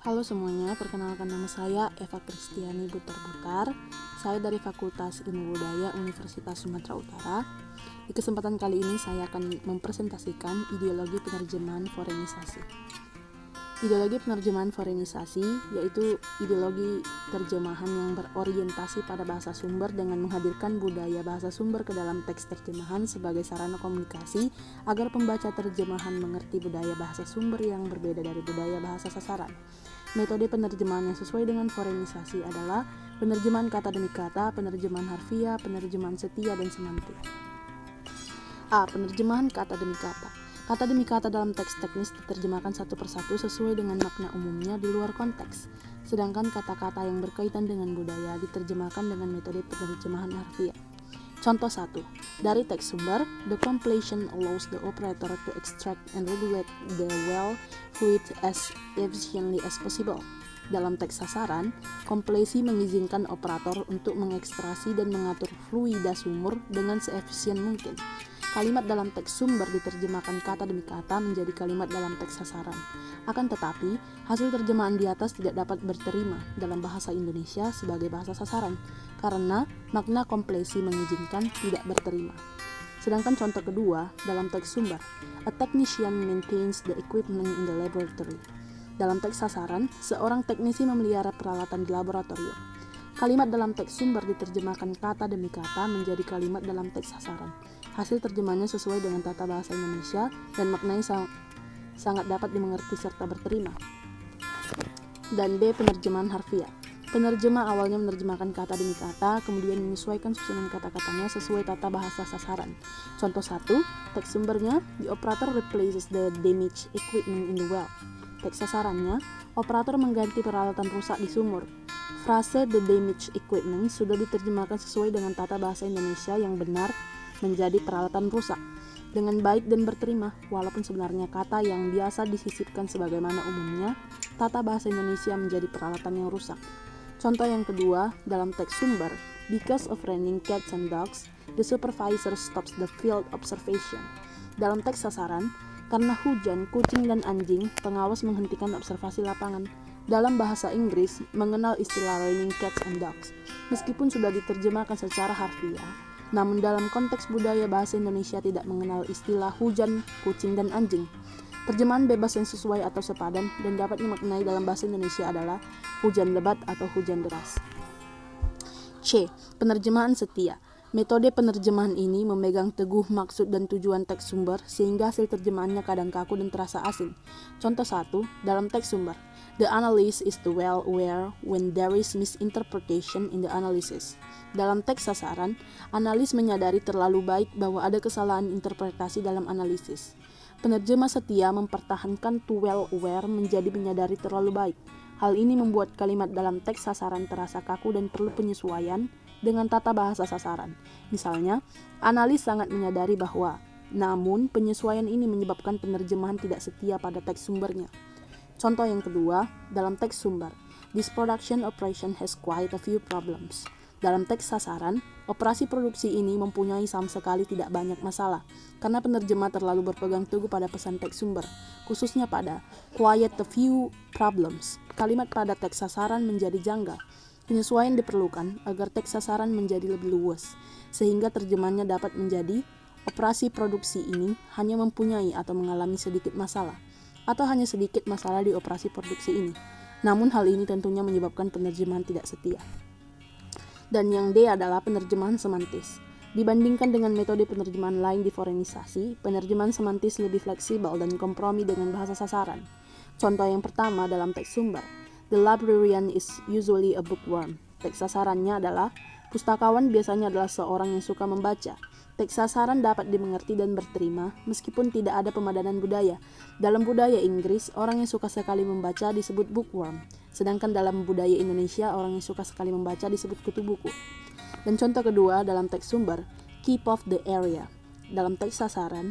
Halo semuanya, perkenalkan nama saya Eva Kristiani Butar-Butar. Saya dari Fakultas Ilmu Budaya Universitas Sumatera Utara. Di kesempatan kali ini saya akan mempresentasikan ideologi penerjemahan forenisasi. Ideologi penerjemahan forenisasi yaitu ideologi terjemahan yang berorientasi pada bahasa sumber dengan menghadirkan budaya bahasa sumber ke dalam teks terjemahan sebagai sarana komunikasi agar pembaca terjemahan mengerti budaya bahasa sumber yang berbeda dari budaya bahasa sasaran. Metode penerjemahan yang sesuai dengan forenisasi adalah penerjemahan kata demi kata, penerjemahan harfiah, penerjemahan setia, dan semantik. A. Penerjemahan kata demi kata. Kata demi kata dalam teks teknis diterjemahkan satu persatu sesuai dengan makna umumnya di luar konteks. Sedangkan kata-kata yang berkaitan dengan budaya diterjemahkan dengan metode penerjemahan harfiah. Contoh 1. Dari teks sumber, the completion allows the operator to extract and regulate the well fluid as efficiently as possible. Dalam teks sasaran, komplesi mengizinkan operator untuk mengekstraksi dan mengatur fluida sumur dengan seefisien mungkin. Kalimat dalam teks sumber diterjemahkan kata demi kata menjadi kalimat dalam teks sasaran. Akan tetapi, hasil terjemahan di atas tidak dapat berterima dalam bahasa Indonesia sebagai bahasa sasaran, karena makna komplesi mengizinkan tidak berterima. Sedangkan contoh kedua, dalam teks sumber, a technician maintains the equipment in the laboratory. Dalam teks sasaran, seorang teknisi memelihara peralatan di laboratorium. Kalimat dalam teks sumber diterjemahkan kata demi kata menjadi kalimat dalam teks sasaran. Hasil terjemahannya sesuai dengan tata bahasa Indonesia dan maknanya sangat dapat dimengerti serta berterima. Dan B. Penerjemahan harfiah. Penerjemah awalnya menerjemahkan kata demi kata, kemudian menyesuaikan susunan kata-katanya sesuai tata bahasa sasaran. Contoh 1, teks sumbernya, the operator replaces the damaged equipment in the well. Teks sasarannya, operator mengganti peralatan rusak di sumur. Frase the damaged equipment sudah diterjemahkan sesuai dengan tata bahasa Indonesia yang benar menjadi peralatan rusak dengan baik dan berterima, walaupun sebenarnya kata yang biasa disisipkan sebagaimana umumnya tata bahasa Indonesia menjadi peralatan yang rusak. Contoh yang kedua, dalam teks sumber, because of raining cats and dogs, the supervisor stops the field observation. Dalam teks sasaran, karena hujan, kucing dan anjing, pengawas menghentikan observasi lapangan. Dalam bahasa Inggris, mengenal istilah raining cats and dogs, meskipun sudah diterjemahkan secara harfiah, namun dalam konteks budaya bahasa Indonesia tidak mengenal istilah hujan, kucing, dan anjing. Terjemahan bebas yang sesuai atau sepadan dan dapat dimaknai dalam bahasa Indonesia adalah hujan lebat atau hujan deras. C. Penerjemahan setia. Metode penerjemahan ini memegang teguh maksud dan tujuan teks sumber sehingga hasil terjemahannya kadang kaku dan terasa asing. Contoh 1, dalam teks sumber, the analyst is well aware when there is misinterpretation in the analysis. Dalam teks sasaran, analis menyadari terlalu baik bahwa ada kesalahan interpretasi dalam analisis. Penerjemah setia mempertahankan to well aware menjadi menyadari terlalu baik. Hal ini membuat kalimat dalam teks sasaran terasa kaku dan perlu penyesuaian dengan tata bahasa sasaran. Misalnya, analis sangat menyadari bahwa, namun penyesuaian ini menyebabkan penerjemahan tidak setia pada teks sumbernya. Contoh yang kedua, dalam teks sumber, this production operation has quite a few problems. Dalam teks sasaran, operasi produksi ini mempunyai sama sekali tidak banyak masalah, karena penerjemah terlalu berpegang teguh pada pesan teks sumber, khususnya pada quite a few problems. Kalimat pada teks sasaran menjadi janggal. Penyesuaian diperlukan agar teks sasaran menjadi lebih luas, sehingga terjemahannya dapat menjadi operasi produksi ini hanya mempunyai atau mengalami sedikit masalah, atau hanya sedikit masalah di operasi produksi ini. Namun hal ini tentunya menyebabkan penerjemahan tidak setia. Dan yang D adalah penerjemahan semantis. Dibandingkan dengan metode penerjemahan lain di forenisasi, penerjemahan semantis lebih fleksibel dan kompromi dengan bahasa sasaran. Contoh yang pertama dalam teks sumber, the librarian is usually a bookworm. Teks sasarannya adalah, pustakawan biasanya adalah seorang yang suka membaca. Teks sasaran dapat dimengerti dan berterima meskipun tidak ada pemadanan budaya. Dalam budaya Inggris, orang yang suka sekali membaca disebut bookworm. Sedangkan dalam budaya Indonesia, orang yang suka sekali membaca disebut kutu buku. Dan contoh kedua dalam teks sumber, keep off the area. Dalam teks sasaran,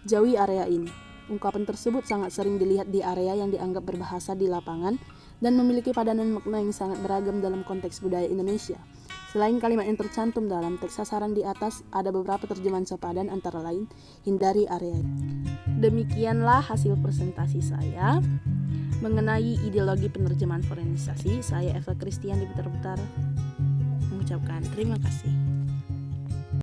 jauhi area ini. Ungkapan tersebut sangat sering dilihat di area yang dianggap berbahasa di lapangan dan memiliki padanan makna yang sangat beragam dalam konteks budaya Indonesia. Selain kalimat yang tercantum dalam teks sasaran di atas, ada beberapa terjemahan sepadan antara lain, hindari area. Demikianlah hasil presentasi saya. mengenai ideologi penerjemahan forenisasi. Saya Eva Kristiani Putar-Putar mengucapkan terima kasih.